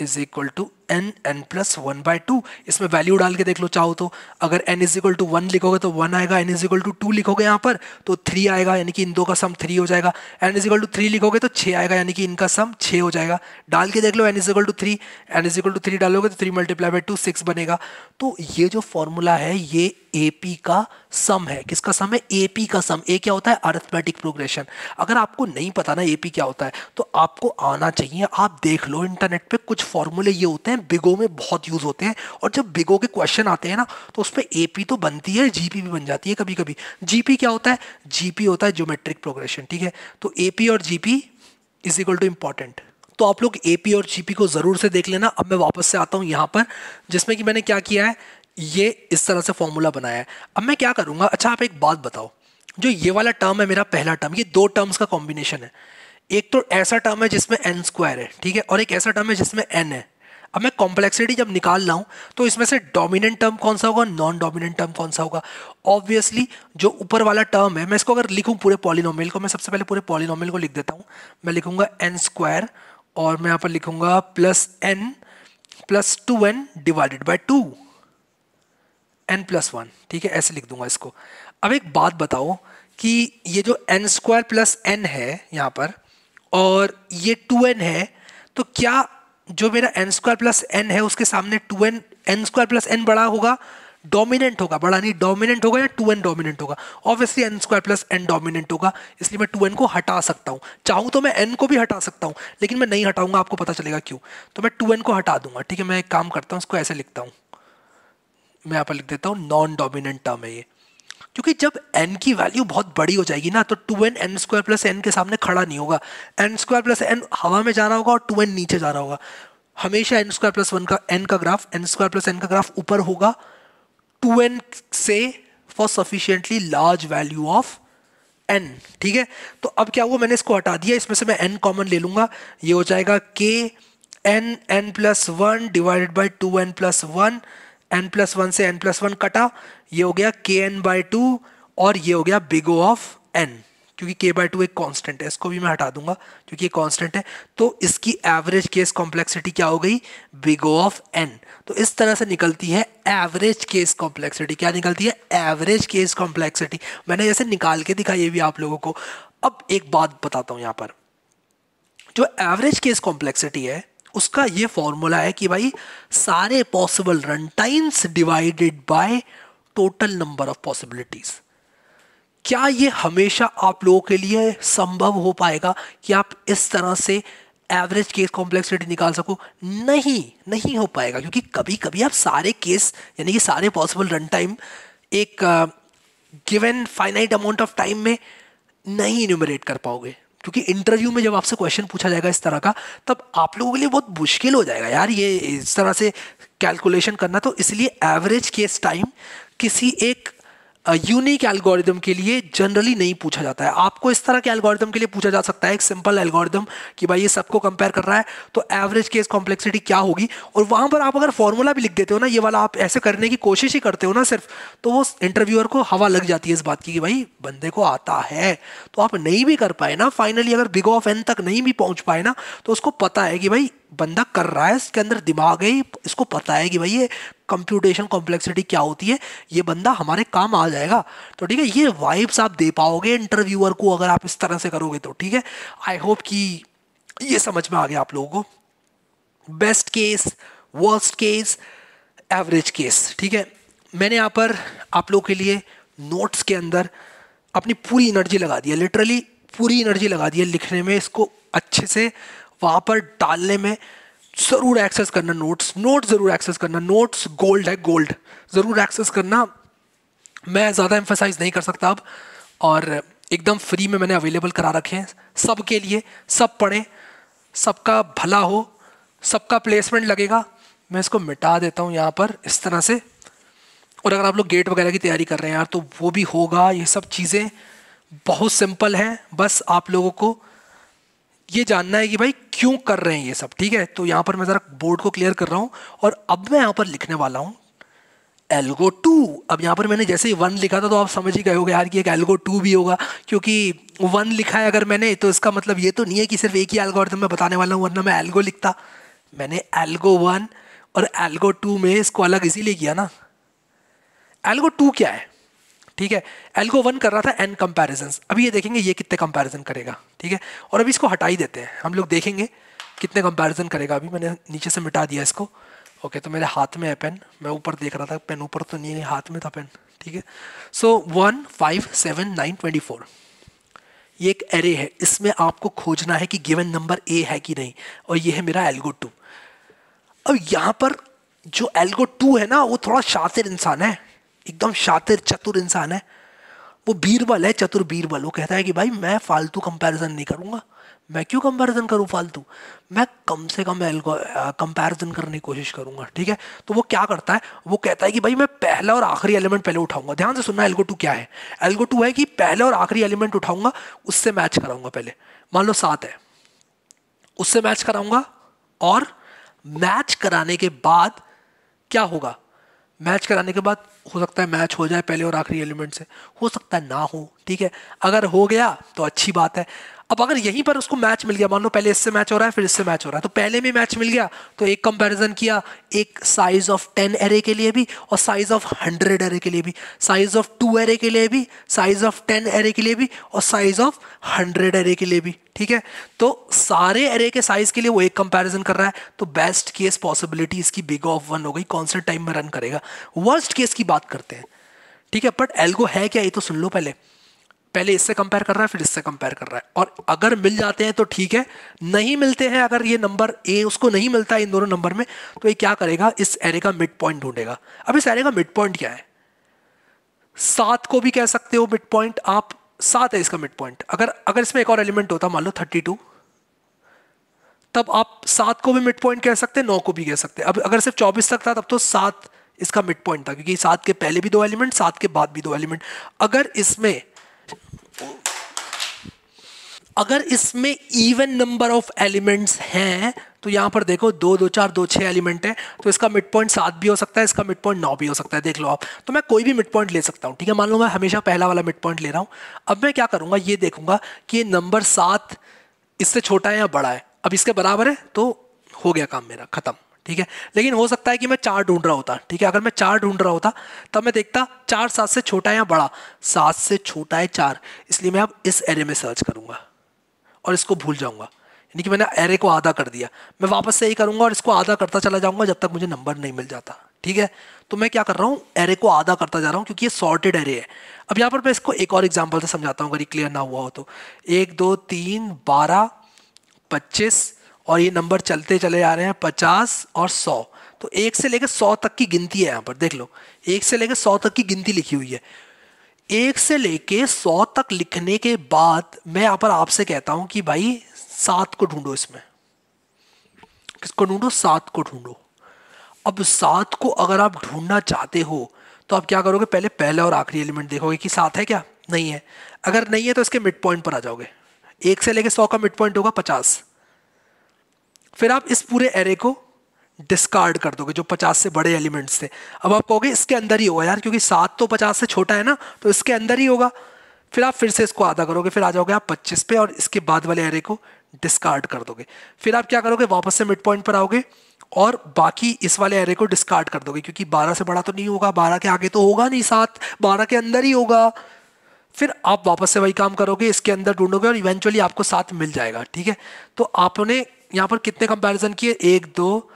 is equal to n+1/2। इसमें वैल्यू डाल के देख लो चाहो तो, अगर n इज इक्वल टू 1 लिखोगे तो 1 आएगा, n इज इक्वल टू 2 लिखोगे यहाँ पर तो 3 आएगा, यानी कि इन दो का सम 3 हो जाएगा। n इज इक्वल टू 3 लिखोगे तो 6 आएगा, यानी कि इनका सम 6 हो जाएगा। डाल के देख लो, n is equal to 3, n is equal to 3 डालोगे तो 3 × 2 6 बनेगा। तो ये जो फॉर्मूला है ये AP का सम है। किसका सम है, AP का सम। ए क्या होता है, अरिथमेटिक प्रोग्रेशन। अगर आपको नहीं पता ना AP क्या होता है तो आपको आना चाहिए, आप देख लो इंटरनेट पे, कुछ फॉर्मूले ये होते हैं बिगो में बहुत यूज होते हैं, और जब बिगो के क्वेश्चन आते हैं ना तो उस पर AP तो बनती है, GP भी बन जाती है कभी कभी। GP क्या होता है, GP होता है ज्योमेट्रिक प्रोग्रेशन, ठीक है। तो AP और GP is equal two important. तो आप लोग AP और GP को जरूर से देख लेना। अब मैं वापस से आता हूं यहां पर, जिसमें कि मैंने क्या किया है, ये इस तरह से फॉर्मूला बनाया है। अब मैं क्या करूंगा, अच्छा आप एक बात बताओ, जो ये वाला टर्म है मेरा पहला टर्म, ये दो टर्म्स का कॉम्बिनेशन है। एक तो ऐसा टर्म है जिसमें n² है, ठीक है, और एक ऐसा टर्म है जिसमें n है। अब मैं कॉम्प्लेक्सिटी जब निकाल रहा हूं तो इसमें से डोमिनेंट टर्म कौन सा होगा, नॉन डोमिनेंट टर्म कौन सा होगा। ऑब्वियसली जो ऊपर वाला टर्म है, मैं इसको अगर लिखूं पूरे पॉलिनोमियल को, मैं सबसे पहले पूरे पॉलिनोमियल को लिख देता हूं। मैं लिखूंगा n² और मैं यहां पर लिखूंगा +n + 2n divided by 2 n+1, ठीक है, ऐसे लिख दूंगा इसको। अब एक बात बताओ कि ये जो n² + n है यहाँ पर और ये 2n है, तो क्या जो मेरा n² + n है उसके सामने 2n N square plus N बड़ा होगा, डोमिनेंट होगा, बड़ा नहीं डोमिनेंट होगा, या 2n डोमिनेंट होगा। Obviously N square plus N dominant होगा, इसलिए मैं 2n को हटा सकता हूँ। चाहूँ तो मैं n को भी हटा सकता हूँ, लेकिन मैं नहीं हटाऊंगा, आपको पता चलेगा क्यों। तो मैं 2n को हटा दूंगा, ठीक है। मैं एक काम करता हूँ, इसको ऐसे लिखता हूँ, मैं यहाँ पर लिख देता हूँ नॉन डोमिनेंट टर्म है ये। क्योंकि जब n की वैल्यू बहुत बड़ी हो जाएगी ना, तो 2n N square plus N के सामने खड़ा नहीं होगा। एन स्क्वायर प्लस एन हवा में जा रहा होगा और 2n नीचे जा रहा होगा। हमेशा एन स्क्वायर प्लस वन का एन का graph, N square plus N का ग्राफ ऊपर होगा 2n से for sufficiently large value of n, ठीक है। तो अब क्या हुआ, मैंने इसको हटा दिया, इसमें से मैं n कॉमन ले लूंगा, ये हो जाएगा k n n plus one divided by 2n plus one, n plus one से n प्लस वन कटा, ये हो गया k n बाई टू, और ये हो गया बिग O ऑफ n, क्योंकि k बाई टू एक कांस्टेंट है, इसको भी मैं हटा दूंगा क्योंकि ये कांस्टेंट है। तो इसकी एवरेज केस कॉम्प्लेक्सिटी क्या हो गई, बिग O ऑफ n। तो इस तरह से निकलती है एवरेज केस कॉम्प्लेक्सिटी। क्या निकलती है, एवरेज केस कॉम्प्लेक्सिटी। मैंने जैसे निकाल के दिखाई ये भी आप लोगों को। अब एक बात बताता हूं, यहां पर जो एवरेज केस कॉम्प्लेक्सिटी है उसका ये फॉर्मूला है कि भाई सारे possible run times divided by total number of possibilities. क्या ये हमेशा आप लोगों के लिए संभव हो पाएगा कि आप इस तरह से एवरेज केस कॉम्प्लेक्सिटी निकाल सको? नहीं, नहीं हो पाएगा, क्योंकि कभी कभी आप सारे केस यानी कि सारे पॉसिबल रन टाइम एक given finite amount of time में नहीं इन्यूमरेट कर पाओगे। क्योंकि इंटरव्यू में जब आपसे क्वेश्चन पूछा जाएगा इस तरह का, तब आप लोगों के लिए बहुत मुश्किल हो जाएगा यार ये इस तरह से कैलकुलेशन करना। तो इसलिए एवरेज केस टाइम किसी एक यूनिक एल्गोरिदम के लिए जनरली नहीं पूछा जाता है। आपको इस तरह के एल्गोरिदम के लिए पूछा जा सकता है, एक सिंपल एल्गोरिदम कि भाई ये सबको कंपेयर कर रहा है तो एवरेज केस कॉम्प्लेक्सिटी क्या होगी, और वहां पर आप अगर फॉर्मूला भी लिख देते हो ना, ये वाला आप ऐसे करने की कोशिश ही करते हो ना सिर्फ, तो वो इंटरव्यूअर को हवा लग जाती है इस बात की कि भाई बंदे को आता है। तो आप नहीं भी कर पाए ना फाइनली, अगर बिग ऑफ एन तक नहीं भी पहुंच पाए ना, तो उसको पता है कि भाई बंदा कर रहा है, इसके अंदर दिमाग है, इसको पता है कि भाई ये कंप्यूटेशन कॉम्प्लेक्सिटी क्या होती है, ये बंदा हमारे काम आ जाएगा। तो ठीक है, ये वाइब्स आप दे पाओगे इंटरव्यूअर को अगर आप इस तरह से करोगे तो। ठीक है, आई होप कि ये समझ में आ गया आप लोगों को। Best case, worst case, average case. ठीक है, मैंने यहाँ पर आप लोगों के लिए नोट्स के अंदर अपनी पूरी एनर्जी लगा दी है, लिटरली पूरी एनर्जी लगा दी है लिखने में, इसको अच्छे से वहाँ पर डालने में। ज़रूर एक्सेस करना नोट्स, नोट्स ज़रूर एक्सेस करना, नोट्स गोल्ड है, गोल्ड ज़रूर एक्सेस करना। मैं ज़्यादा एम्फेसाइज नहीं कर सकता अब, और एकदम फ्री में मैंने अवेलेबल करा रखे हैं सबके लिए। सब पढ़ें, सबका भला हो, सबका प्लेसमेंट लगेगा। मैं इसको मिटा देता हूँ यहाँ पर इस तरह से। और अगर आप लोग गेट वगैरह की तैयारी कर रहे हैं यार, तो वो भी होगा। ये सब चीज़ें बहुत सिंपल हैं, बस आप लोगों को ये जानना है कि भाई क्यों कर रहे हैं ये सब। ठीक है, तो यहाँ पर मैं ज़रा बोर्ड को क्लियर कर रहा हूँ, और अब मैं यहाँ पर लिखने वाला हूँ एल्गो 2। अब यहाँ पर मैंने जैसे ही 1 लिखा था तो आप समझ ही गए होगे यार कि एक एल्गो 2 भी होगा, क्योंकि 1 लिखा है अगर मैंने, तो इसका मतलब ये तो नहीं है कि सिर्फ एक ही एल्गोरिथम मैं बताने वाला हूँ, वरना मैं एल्गो लिखता। मैंने एल्गो 1 और एल्गो 2 में इसको अलग इसीलिए किया ना। एल्गो 2 क्या है? ठीक है, एल्गो 1 कर रहा था एन कंपैरिजंस। अभी ये देखेंगे ये कितने कंपैरिजन करेगा। ठीक है, और अभी इसको हटा ही देते हैं, हम लोग देखेंगे कितने कंपैरिजन करेगा। अभी मैंने नीचे से मिटा दिया इसको। ओके, तो मेरे हाथ में है पेन, मैं ऊपर देख रहा था, पेन ऊपर तो नहीं है, हाथ में था पेन। ठीक है, सो 1 5 7 9 24 ये एक एरे है, इसमें आपको खोजना है कि गिवन नंबर ए है कि नहीं, और ये है मेरा एल्गो 2। अब यहाँ पर जो एल्गो 2 है ना, वो थोड़ा शातिर इंसान है, एकदम शातिर चतुर इंसान है। वो बीरबल है, चतुर बीरबल। वो कहता है कि भाई मैं फालतू कंपैरिजन नहीं करूंगा। मैं क्यों कंपैरिजन करूं फालतू, मैं कम से कम कंपैरिजन करने की कोशिश करूंगा। ठीक है, तो वो क्या करता है, वो कहता है कि भाई मैं पहला और आखिरी एलिमेंट पहले उठाऊंगा। ध्यान से सुनना, एल्गो 2 क्या है। एल्गो 2 है कि पहले और आखिरी एलिमेंट उठाऊंगा, उससे मैच कराऊंगा। पहले मान लो 7 है, उससे मैच कराऊंगा, और मैच कराने के बाद क्या होगा, मैच कराने के बाद हो सकता है मैच हो जाए पहले और आखिरी एलिमेंट से, हो सकता है ना हो। ठीक है, अगर हो गया तो अच्छी बात है, अब अगर यहीं पर उसको मैच मिल गया, मान लो पहले इससे मैच हो रहा है फिर इससे मैच हो रहा है, तो पहले में मैच मिल गया तो एक कंपैरिजन किया, एक साइज ऑफ 10 एरे के लिए भी और साइज ऑफ 100 एरे के लिए भी, साइज ऑफ 2 एरे के लिए भी, साइज ऑफ 10 एरे के लिए भी और साइज ऑफ 100 एरे के लिए भी। ठीक है, तो सारे एरे के साइज के लिए वो एक कंपैरिजन कर रहा है, तो बेस्ट केस पॉसिबिलिटी इसकी बिग ऑफ 1 हो गई, कौन से टाइम में रन करेगा। वर्स्ट केस की बात करते हैं। ठीक है, बट एल्गो है क्या ये तो सुन लो। पहले पहले इससे कंपेयर कर रहा है फिर इससे कंपेयर कर रहा है, और अगर मिल जाते हैं तो ठीक है, नहीं मिलते हैं, अगर ये नंबर ए उसको नहीं मिलता है इन दोनों नंबर में, तो ये क्या करेगा, इस एरे का मिड पॉइंट ढूंढेगा। अब इस एरे का मिड पॉइंट क्या है, 7 को भी कह सकते हो मिड पॉइंट आप, 7 है इसका मिड पॉइंट। अगर अगर इसमें एक और एलिमेंट होता मान लो 32, तब आप 7 को भी मिड पॉइंट कह सकते, 9 को भी कह सकते। अब अगर सिर्फ 24 तक था तब तो 7 इसका मिड पॉइंट था, क्योंकि 7 के पहले भी 2 एलिमेंट, 7 के बाद भी 2 एलिमेंट। अगर इसमें इवन नंबर ऑफ एलिमेंट्स हैं, तो यहां पर देखो 2 2 4 2 6 एलिमेंट है, तो इसका मिड पॉइंट 7 भी हो सकता है, इसका मिड पॉइंट 9 भी हो सकता है, देख लो आप। तो मैं कोई भी मिड पॉइंट ले सकता हूं। ठीक है, मान लो मैं हमेशा पहला वाला मिड पॉइंट ले रहा हूं। अब मैं क्या करूंगा, ये देखूंगा कि ये नंबर 7 इससे छोटा है या बड़ा है। अब इसके बराबर है तो हो गया काम मेरा खत्म। ठीक है, लेकिन हो सकता है कि मैं 4 ढूंढ रहा होता। ठीक है, अगर मैं 4 ढूंढ रहा होता तब मैं देखता 4 7 से छोटा है या बड़ा, 7 से छोटा है 4, इसलिए मैं अब इस एरे में सर्च करूंगा और इसको भूल जाऊंगा, यानी कि मैंने एरे को आधा कर दिया। मैं वापस से यही करूंगा और इसको आधा करता चला जाऊंगा जब तक मुझे नंबर नहीं मिल जाता। ठीक है, तो मैं क्या कर रहा हूँ, एरे को आधा करता जा रहा हूँ, क्योंकि ये सॉर्टेड एरे है। अब यहाँ पर मैं इसको एक और एग्जांपल से समझाता हूँ, अगर ये क्लियर ना हुआ हो तो। 1 2 3 12 25 और ये नंबर चलते चले जा रहे हैं 50 और 100। तो 1 से लेकर 100 तक की गिनती है यहाँ पर, देख लो 1 से लेकर 100 तक की गिनती लिखी हुई है। 1 से लेके 100 तक लिखने के बाद मैं यहां पर आपसे कहता हूं कि भाई 7 को ढूंढो, इसमें किसको ढूंढो, 7 को ढूंढो। अब 7 को अगर आप ढूंढना चाहते हो तो आप क्या करोगे, पहले पहला और आखिरी एलिमेंट देखोगे कि 7 है क्या, नहीं है। अगर नहीं है तो इसके मिड पॉइंट पर आ जाओगे। 1 से लेके 100 का मिड पॉइंट होगा 50। फिर आप इस पूरे एरे को डिस्कार्ड कर दोगे जो 50 से बड़े एलिमेंट्स थे। अब आप कहोगे इसके अंदर ही होगा यार, क्योंकि 7 तो 50 से छोटा है ना, तो इसके अंदर ही होगा। फिर आप फिर से इसको आधा करोगे, फिर आ जाओगे आप 25 पे और इसके बाद वाले एरे को डिस्कार्ड कर दोगे। फिर आप क्या करोगे, वापस से मिड पॉइंट पर आओगे और बाकी इस वाले एरे को डिस्कार्ड कर दोगे, क्योंकि 12 से बड़ा तो नहीं होगा, 12 के आगे तो होगा नहीं, 7 12 के अंदर ही होगा। फिर आप वापस से वही काम करोगे, इसके अंदर ढूंढोगे और इवेंचुअली आपको 7 मिल जाएगा। ठीक है, तो आपने यहाँ पर कितने कंपैरिजन किए, 1 2,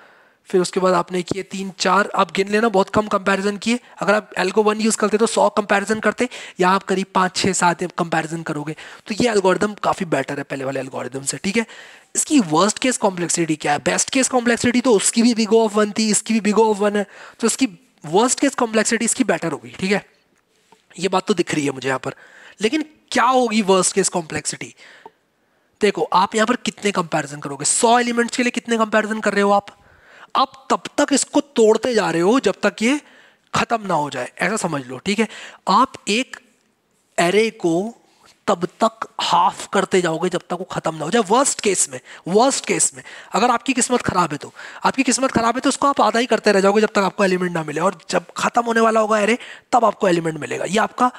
फिर उसके बाद आपने किए 3 4, आप गिन लेना, बहुत कम कंपैरिजन किए। अगर आप एल्गो 1 यूज करते तो 100 कंपैरिजन करते, या आप करीब 5 6 7 कंपैरिजन करोगे। तो ये एल्गोरिदम काफी बेटर है पहले वाले एल्गोरिदम से। ठीक है, इसकी वर्स्ट केस कॉम्प्लेक्सिटी क्या है, बेस्ट केस कॉम्प्लेक्सिटी तो उसकी भी बिग ऑफ 1 थी, इसकी भी बिग ऑफ 1 है, तो इसकी वर्स्ट केस कॉम्प्लेक्सिटी इसकी बेटर होगी। ठीक है, ये बात तो दिख रही है मुझे यहाँ पर। लेकिन क्या होगी वर्स्ट केस कॉम्प्लेक्सिटी, देखो आप यहाँ पर कितने कंपैरिजन करोगे, 100 एलिमेंट्स के लिए कितने कंपैरिजन कर रहे हो आप तब तक इसको तोड़ते जा रहे हो जब तक ये खत्म ना हो जाए, ऐसा समझ लो। ठीक है, आप एक एरे को तब तक हाफ करते जाओगे जब तक वो खत्म ना हो जाए। वर्स्ट केस में अगर आपकी किस्मत खराब है तो, उसको आप आधा ही करते रह जाओगे जब तक आपको एलिमेंट ना मिले, और जब खत्म होने वाला होगा एरे तब आपको एलिमेंट मिलेगा। ये आपका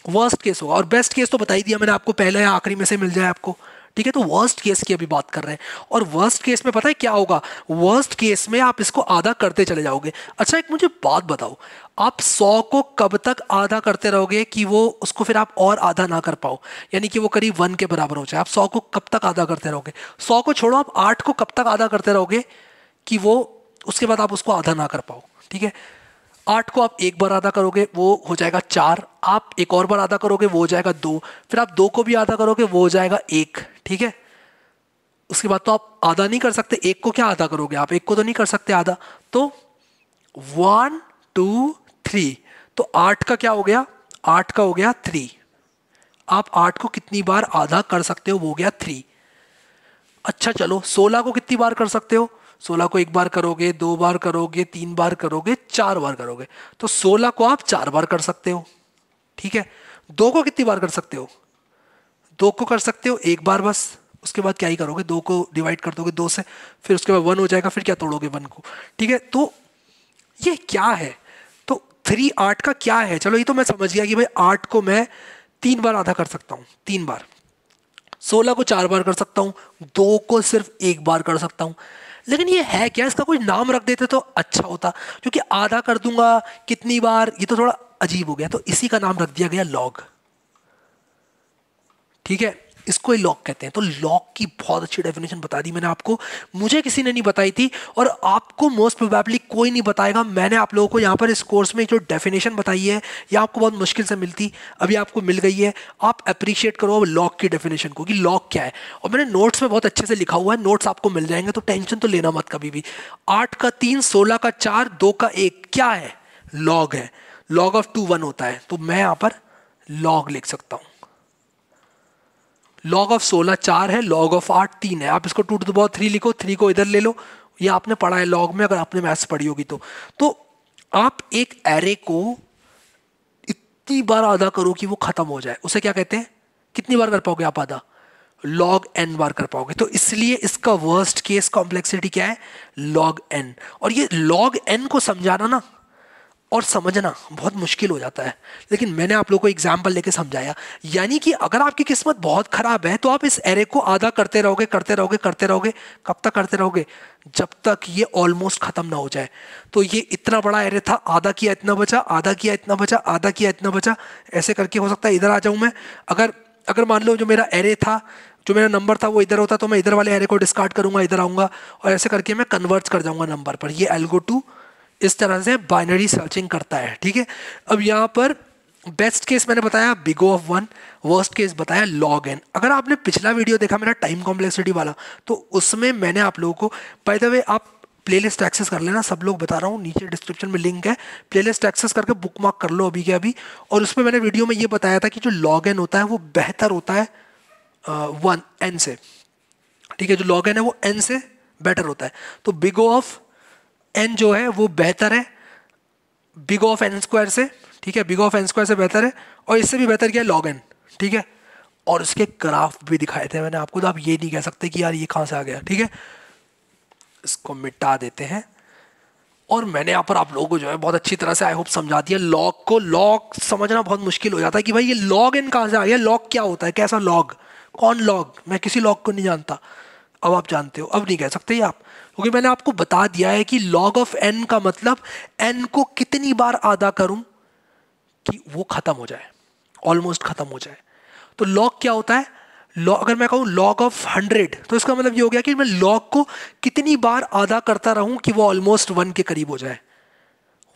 वर्स्ट केस होगा। और बेस्ट केस तो बता ही दिया मैंने आपको, पहले या आखिरी में से मिल जाए आपको। ठीक है, तो वर्स्ट केस की अभी बात कर रहे हैं। और वर्स्ट केस में पता है क्या होगा, वर्स्ट केस में आप इसको आधा करते चले जाओगे। अच्छा एक मुझे बात बताओ, आप 100 को कब तक आधा करते रहोगे कि वो उसको फिर आप और आधा ना कर पाओ, यानी कि वो करीब 1 के बराबर हो जाए। आप 100 को कब तक आधा करते रहोगे, 100 को छोड़ो, आप 8 को कब तक आधा करते रहोगे कि वो उसके बाद आप उसको आधा ना कर पाओ। ठीक है, 8 को आप एक बार आधा करोगे वो हो जाएगा 4, आप एक और बार आधा करोगे वो हो जाएगा 2, फिर आप 2 को भी आधा करोगे वो हो जाएगा 1। ठीक है, उसके बाद तो आप आधा नहीं कर सकते, 1 को क्या आधा करोगे, आप 1 को तो नहीं कर सकते आधा, तो 1 2 3, तो 8 का क्या हो गया, 8 का हो गया 3। आप 8 को कितनी बार आधा कर सकते हो, वो हो गया 3। अच्छा चलो 16 को कितनी बार कर सकते हो, 16 को एक बार करोगे, 2 बार करोगे, 3 बार करोगे, 4 बार करोगे, तो 16 को आप 4 बार कर सकते हो। ठीक है, 2 को कितनी बार कर सकते हो, 2 को कर सकते हो एक बार बस, उसके बाद क्या ही करोगे, 2 को डिवाइड कर दोगे 2 से, फिर उसके बाद 1 हो जाएगा, फिर क्या तोड़ोगे 1 को। ठीक है, तो ये क्या है, तो 3 8 का क्या है, चलो ये तो मैं समझ गया कि भाई 8 को मैं 3 बार आधा कर सकता हूँ, 3 बार। 16 को 4 बार कर सकता हूँ, 2 को सिर्फ 1 बार कर सकता हूँ। लेकिन ये है क्या, इसका कोई नाम रख देते तो अच्छा होता, क्योंकि आधा कर दूंगा कितनी बार, ये तो थोड़ा अजीब हो गया, तो इसी का नाम रख दिया गया लॉग। ठीक है, इसको ही लॉग कहते हैं। तो लॉग की बहुत अच्छी डेफिनेशन बता दी मैंने आपको, मुझे किसी ने नहीं बताई थी और आपको मोस्ट प्रोबेबली कोई नहीं बताएगा। मैंने आप लोगों को यहाँ पर इस कोर्स में जो डेफिनेशन बताई है, ये आपको बहुत मुश्किल से मिलती, अभी आपको मिल गई है। आप अप्रिशिएट करो अब लॉग की डेफिनेशन को कि लॉग क्या है। और मैंने नोट्स में बहुत अच्छे से लिखा हुआ है, नोट्स आपको मिल जाएंगे, तो टेंशन तो लेना मत कभी भी। 8 का 3, 16 का 4, 2 का 1 क्या है, लॉग है। लॉग ऑफ 2 1 होता है, तो मैं यहाँ पर लॉग लिख सकता हूँ। लॉग ऑफ 16 4 है, लॉग ऑफ 8 3 है। आप इसको 2 टू द पावर 3 लिखो, 3 को इधर ले लो, ये आपने पढ़ा है लॉग में, अगर आपने मैथ्स पढ़ी होगी तो आप एक एरे को इतनी बार आधा करो कि वो खत्म हो जाए, उसे क्या कहते हैं? कितनी बार कर पाओगे आप आधा? लॉग n बार कर पाओगे। तो इसलिए इसका वर्स्ट केस कॉम्प्लेक्सिटी क्या है? Log n। और ये लॉग n को समझाना ना और समझना बहुत मुश्किल हो जाता है, लेकिन मैंने आप लोगों को एग्जाम्पल लेके समझाया। यानी कि अगर आपकी किस्मत बहुत खराब है तो आप इस एरे को आधा करते रहोगे करते रहोगे करते रहोगे। कब तक करते रहोगे? जब तक ये ऑलमोस्ट खत्म ना हो जाए। तो ये इतना बड़ा एरे था, आधा किया इतना बचा, आधा किया इतना बचा, आधा किया इतना बचा, ऐसे करके हो सकता है इधर आ जाऊं मैं। अगर अगर मान लो जो मेरा एरे था, जो मेरा नंबर था वो इधर होता, तो मैं इधर वाले एरे को डिस्कार्ड करूंगा, इधर आऊंगा और ऐसे करके मैं कन्वर्ट कर जाऊंगा नंबर पर। ये एल्गो 2 इस तरह से बाइनरी सर्चिंग करता है। ठीक है, अब यहाँ पर बेस्ट केस मैंने बताया big O of 1, worst case बताया लॉग n। अगर आपने पिछला वीडियो देखा मेरा टाइम कॉम्प्लेक्सिटी वाला, तो उसमें मैंने आप लोगों को, बाय द वे आप प्लेलिस्ट एक्सेस कर लेना, सब लोग बता रहा हूँ, नीचे डिस्क्रिप्शन में लिंक है, प्लेलिस्ट एक्सेस करके बुकमार्क कर लो अभी के अभी। और उसमें मैंने वीडियो में ये बताया था कि जो लॉग n होता है वो बेहतर होता है 1 n से। ठीक है, जो लॉग n है वो n से बेटर होता है। तो बिग O ऑफ n जो है वो बेहतर है big O of n square से। ठीक है, big O of n square से बेहतर है, और इससे भी बेहतर क्या है? log n। ठीक है, और उसके ग्राफ भी दिखाए थे मैंने आपको, तो आप ये नहीं कह सकते कि यार ये कहाँ से आ गया। ठीक है, इसको मिटा देते हैं। और मैंने यहाँ पर आप लोगों को जो है बहुत अच्छी तरह से आई होप समझा दिया। लॉग को, लॉग समझना बहुत मुश्किल हो जाता है कि भाई ये log n कहाँ से आ गया, लॉग क्या होता है, कैसा लॉग, कौन लॉग, मैं किसी लॉग को नहीं जानता। अब आप जानते हो, अब नहीं कह सकते ये आप, क्योंकि मैंने आपको बता दिया है कि log ऑफ n का मतलब n को कितनी बार आधा करूं कि वो खत्म हो जाए, ऑलमोस्ट खत्म हो जाए। तो log क्या होता है? अगर मैं कहूँ log ऑफ 100, तो इसका मतलब ये हो गया कि मैं log को कितनी बार आधा करता रहूं कि वो ऑलमोस्ट 1 के करीब हो जाए,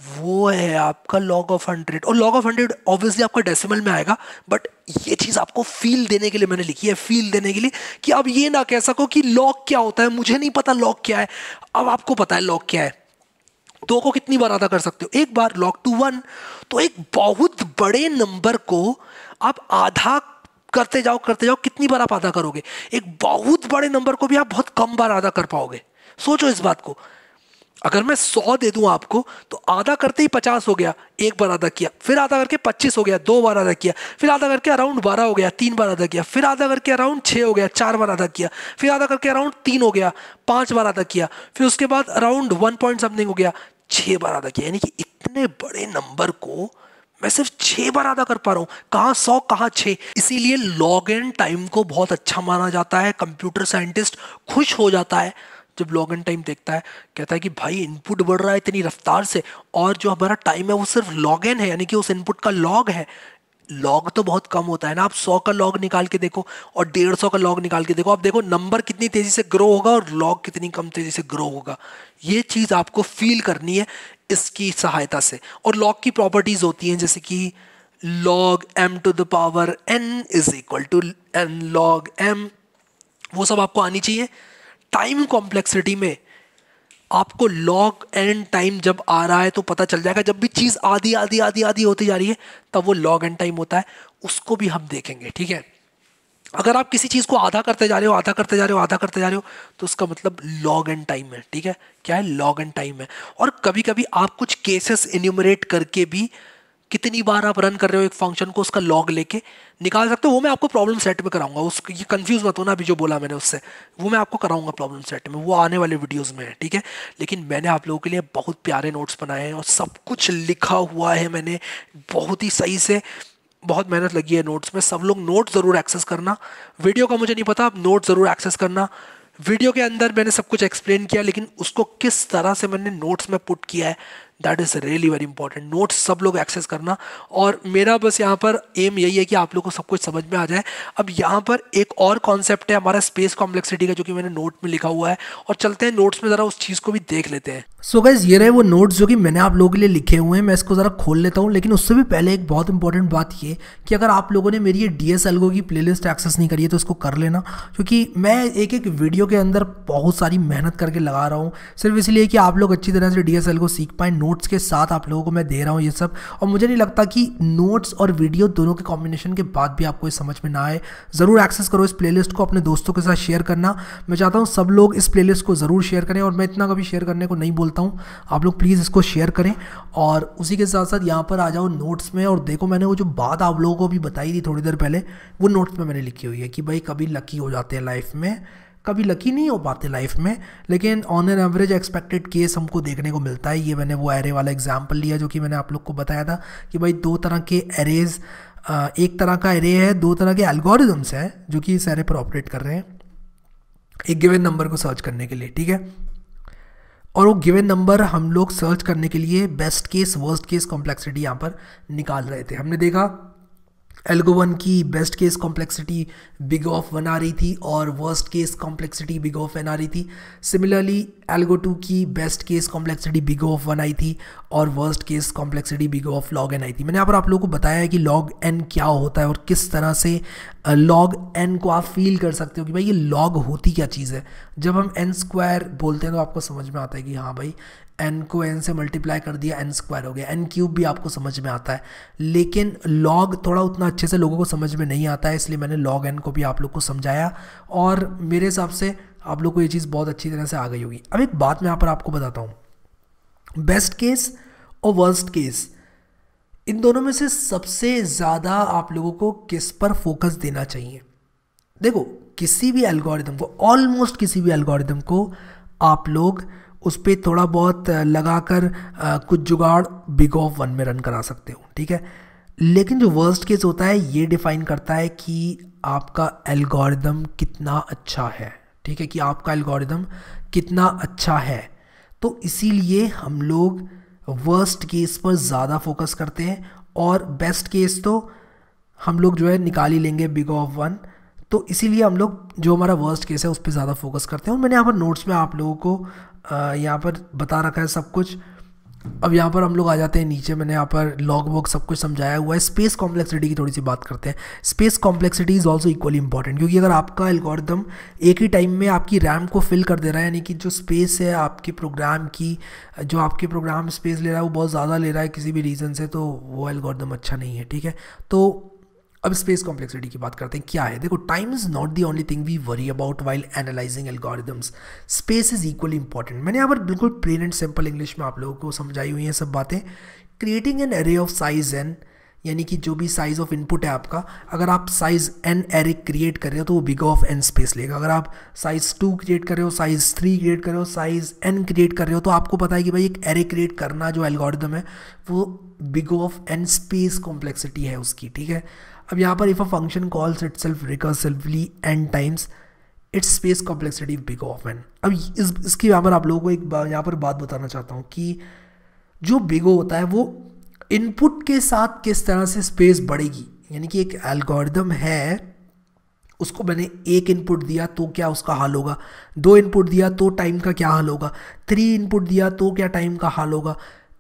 वो है आपका log ऑफ 100। और log ऑफ 100 ऑब्वियसली आपका डेसिमल में आएगा, बट ये चीज आपको फील देने के लिए मैंने लिखी है, फील देने के लिए कि आप ये ना कह सको कि log क्या होता है, मुझे नहीं पता log क्या है। अब आपको पता है log क्या है। 2 को कितनी बार आधा कर सकते हो? एक बार, log 2 1। तो एक बहुत बड़े नंबर को आप आधा करते जाओ करते जाओ, कितनी बार आप आधा करोगे? एक बहुत बड़े नंबर को भी आप बहुत कम बार आधा कर पाओगे। सोचो इस बात को। अगर मैं 100 दे दूं आपको, तो आधा करते ही 50 हो गया, एक बार आधा किया, फिर आधा करके 25 हो गया, 2 बार आधा किया, फिर आधा करके अराउंड 12 हो गया, 3 बार आधा किया, फिर आधा करके अराउंड 6 हो गया, 4 बार आधा किया, फिर आधा करके अराउंड 3 हो गया, 5 बार आधा किया, फिर उसके बाद अराउंड 1 पॉइंट समथिंग हो गया, 6 बार आधा किया। यानी कि इतने बड़े नंबर को मैं सिर्फ 6 बार आधा कर पा रहा हूँ। कहाँ 100 कहाँ 6। इसीलिए log n टाइम को बहुत अच्छा माना जाता है। कंप्यूटर साइंटिस्ट खुश हो जाता है जब log n टाइम देखता है, कहता है कि भाई इनपुट बढ़ रहा है इतनी रफ्तार से, और जो हमारा टाइम है वो सिर्फ log n है, यानी कि उस इनपुट का log है। log तो बहुत कम होता है ना, आप 100 का log निकाल के देखो और 150 का log निकाल के देखो, आप देखो नंबर कितनी तेजी से ग्रो होगा और log कितनी कम तेजी से ग्रो होगा। ये चीज आपको फील करनी है इसकी सहायता से। और log की प्रॉपर्टीज होती हैं जैसे कि log m to the power n is equal to n log m, वो सब आपको आनी चाहिए। टाइम कॉम्प्लेक्सिटी में आपको log n टाइम जब आ रहा है तो पता चल जाएगा, जब भी चीज आधी आधी आधी आधी होती जा रही है तब वो log n टाइम होता है, उसको भी हम देखेंगे। ठीक है, अगर आप किसी चीज को आधा करते जा रहे हो आधा करते जा रहे हो आधा करते जा रहे हो, तो उसका मतलब log n टाइम है। ठीक है, क्या है? log n टाइम है। और कभी कभी आप कुछ केसेस इन्यूमरेट करके भी कितनी बार आप रन कर रहे हो एक फंक्शन को, उसका लॉग लेके निकाल सकते हो। वो मैं आपको प्रॉब्लम सेट में कराऊंगा, उसको ये कंफ्यूज मत होना अभी जो बोला मैंने उससे, वो मैं आपको कराऊंगा प्रॉब्लम सेट में, वो आने वाले वीडियोस में है। ठीक है, लेकिन मैंने आप लोगों के लिए बहुत प्यारे नोट्स बनाए हैं और सब कुछ लिखा हुआ है मैंने बहुत ही सही से। बहुत मेहनत लगी है नोट्स में, सब लोग नोट ज़रूर एक्सेस करना। वीडियो का मुझे नहीं पता, आप नोट ज़रूर एक्सेस करना। वीडियो के अंदर मैंने सब कुछ एक्सप्लेन किया, लेकिन उसको किस तरह से मैंने नोट्स में पुट किया है, that is really very important. Notes सब लोग एक्सेस करना। और मेरा बस यहाँ पर एम यही है कि आप लोग को सब कुछ समझ में आ जाए। अब यहाँ पर एक और कॉन्सेप्ट है हमारा स्पेस कॉम्प्लेक्सिटी का, जो कि मैंने नोट में लिखा हुआ है, और चलते हैं नोट्स में ज़रा उस चीज़ को भी देख लेते हैं। सो गाइस, ये रहे वो नोट्स जो कि मैंने आप लोगों के लिए लिखे हुए हैं। मैं इसको ज़रा खोल लेता हूँ, लेकिन उससे भी पहले एक बहुत इंपॉर्टेंट बात ये कि अगर आप लोगों ने मेरी ये DS एल्गो की प्लेलिस्ट एक्सेस नहीं करी है तो इसको कर लेना, क्योंकि मैं एक एक वीडियो के अंदर बहुत सारी मेहनत करके लगा रहा हूँ, सिर्फ इसलिए कि आप लोग अच्छी तरह से DS एल्गो सीख पाएँ। नोट्स के साथ आप लोगों को मैं दे रहा हूँ ये सब, और मुझे नहीं लगता कि नोट्स और वीडियो दोनों के कॉम्बिनेशन के बाद भी आपको ये समझ में ना आए। ज़रूर एक्सेस करो इस प्लेलिस्ट को, अपने दोस्तों के साथ शेयर करना। मैं चाहता हूँ सब लोग इस प्लेलिस्ट को ज़रूर शेयर करें, और मैं इतना कभी शेयर करने को नहीं बोलता हूँ। आप लोग प्लीज़ इसको शेयर करें, और उसी के साथ साथ यहाँ पर आ जाओ नोट्स में, और देखो मैंने वो जो बात आप लोगों को भी बताई थी थोड़ी देर पहले, वो नोट्स में मैंने लिखी हुई है कि भाई कभी लकी हो जाते हैं लाइफ में, कभी लकी नहीं हो पाते लाइफ में, लेकिन on an average expected case हमको देखने को मिलता है। ये मैंने वो एरे वाला एग्जाम्पल लिया जो कि मैंने आप लोग को बताया था कि भाई दो तरह के एरेज, एक तरह का एरे है, दो तरह के एल्गोरिदम्स हैं जो कि इस एरे पर ऑपरेट कर रहे हैं एक गिवन नंबर को सर्च करने के लिए, ठीक है। और वो गिवन नंबर हम लोग सर्च करने के लिए best case worst case complexity यहाँ पर निकाल रहे थे। हमने देखा एल्गो 1 की best case complexity big of 1 आ रही थी, और worst case complexity big of n आ रही थी। सिमिलरली एल्गो 2 की best case complexity big of 1 आई थी, और worst case complexity big of log n आई थी। मैंने यहाँ पर आप लोगों को बताया है कि log n क्या होता है और किस तरह से log n को आप फील कर सकते हो कि भाई ये log होती क्या चीज़ है। जब हम n² बोलते हैं तो आपको समझ में आता है कि हाँ भाई n को n से मल्टीप्लाई कर दिया n² हो गया, n³ भी आपको समझ में आता है, लेकिन log थोड़ा उतना अच्छे से लोगों को समझ में नहीं आता है, इसलिए मैंने log n को भी आप लोग को समझाया, और मेरे हिसाब से आप लोग को ये चीज़ बहुत अच्छी तरह से आ गई होगी। अब एक बात मैं यहाँ पर आपको बताता हूँ, बेस्ट केस और वर्स्ट केस, इन दोनों में से सबसे ज़्यादा आप लोगों को किस पर फोकस देना चाहिए। देखो किसी भी एल्गोरिदम को, ऑलमोस्ट किसी भी एल्गोरिदम को आप लोग उस पर थोड़ा बहुत लगाकर कुछ जुगाड़ बिग ऑफ 1 में रन करा सकते हो, ठीक है। लेकिन जो वर्स्ट केस होता है ये डिफाइन करता है कि आपका एल्गोरिदम कितना अच्छा है, ठीक है, कि आपका एल्गोरिदम कितना अच्छा है। तो इसीलिए हम लोग वर्स्ट केस पर ज़्यादा फोकस करते हैं, और बेस्ट केस तो हम लोग जो है निकाल ही लेंगे बिग ऑफ 1। तो इसीलिए हम लोग जो हमारा वर्स्ट केस है उस पर ज़्यादा फोकस करते हैं। और मैंने यहाँ पर नोट्स में आप लोगों को यहाँ पर बता रखा है सब कुछ। अब यहाँ पर हम लोग आ जाते हैं नीचे, मैंने यहाँ पर लॉग वॉग सब कुछ समझाया हुआ है। स्पेस कॉम्प्लेक्सिटी की थोड़ी सी बात करते हैं। Space complexity is also equally important, क्योंकि अगर आपका एल्गोरिदम एक ही टाइम में आपकी रैम को फिल कर दे रहा है, यानी कि जो स्पेस है आपके प्रोग्राम की, जो आपके प्रोग्राम स्पेस ले रहा है वो बहुत ज़्यादा ले रहा है किसी भी रीज़न से, तो वो एल्गोरिदम अच्छा नहीं है, ठीक है। तो अब स्पेस कॉम्प्लेक्सिटी की बात करते हैं। क्या है, देखो, time is not the only thing we worry about while analysing algorithms, space is equally important. मैंने यहाँ पर बिल्कुल प्लेन एंड सिंपल इंग्लिश में आप लोगों को समझाई हुई हैं सब बातें। Creating an array of size n, यानी कि जो भी साइज ऑफ इनपुट है आपका, अगर आप साइज n एरे क्रिएट कर रहे हो तो वो बिग ऑफ n स्पेस लेगा। अगर आप साइज 2 क्रिएट कर रहे हो, साइज 3 क्रिएट कर रहे हो, साइज n क्रिएट कर रहे हो, तो आपको पता है कि भाई एक एरे क्रिएट करना जो एल्गोरिदम है वो big of n space complexity है उसकी, ठीक है। अब यहाँ पर if a function calls itself recursively n times its space complexity big of n। अब इसकी यहाँ पर आप लोगों को एक यहाँ पर बात बताना चाहता हूँ कि जो बिग होता है वो इनपुट के साथ किस तरह से स्पेस बढ़ेगी। यानी कि एक एल्गोरिदम है, उसको मैंने एक इनपुट दिया तो क्या उसका हल होगा, 2 इनपुट दिया तो टाइम का क्या हल होगा, 3 इनपुट दिया तो क्या टाइम का हल होगा,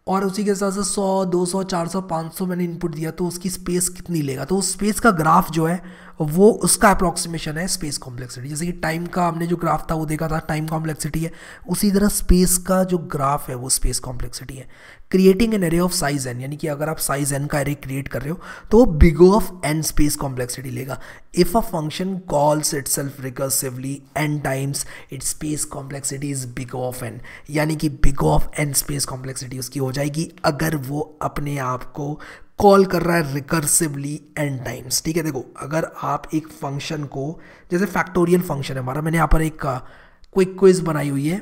और उसी के साथ साथ 100, 200, 400, 500 मैंने इनपुट दिया तो उसकी स्पेस कितनी लेगा। तो उस स्पेस का ग्राफ जो है वो उसका अप्रॉक्सीमेशन है स्पेस कॉम्प्लेक्सिटी। जैसे कि टाइम का हमने जो ग्राफ था वो देखा था, टाइम कॉम्प्लेक्सिटी है, उसी तरह स्पेस का जो ग्राफ है वो स्पेस कॉम्प्लेक्सिटी है। Creating an array of size n, यानी कि अगर आप साइज n का एरे क्रिएट कर रहे हो तो वो big of n space complexity लेगा। If a function calls itself recursively n times its space complexity is big of n, यानी कि big of n space complexity उसकी हो जाएगी अगर वो अपने आप को कॉल कर रहा है रिकर्सिवली n टाइम्स, ठीक है। देखो, अगर आप एक फंक्शन को, जैसे फैक्टोरियल फंक्शन है हमारा, मैंने यहाँ पर एक क्विक क्विज बनाई हुई है,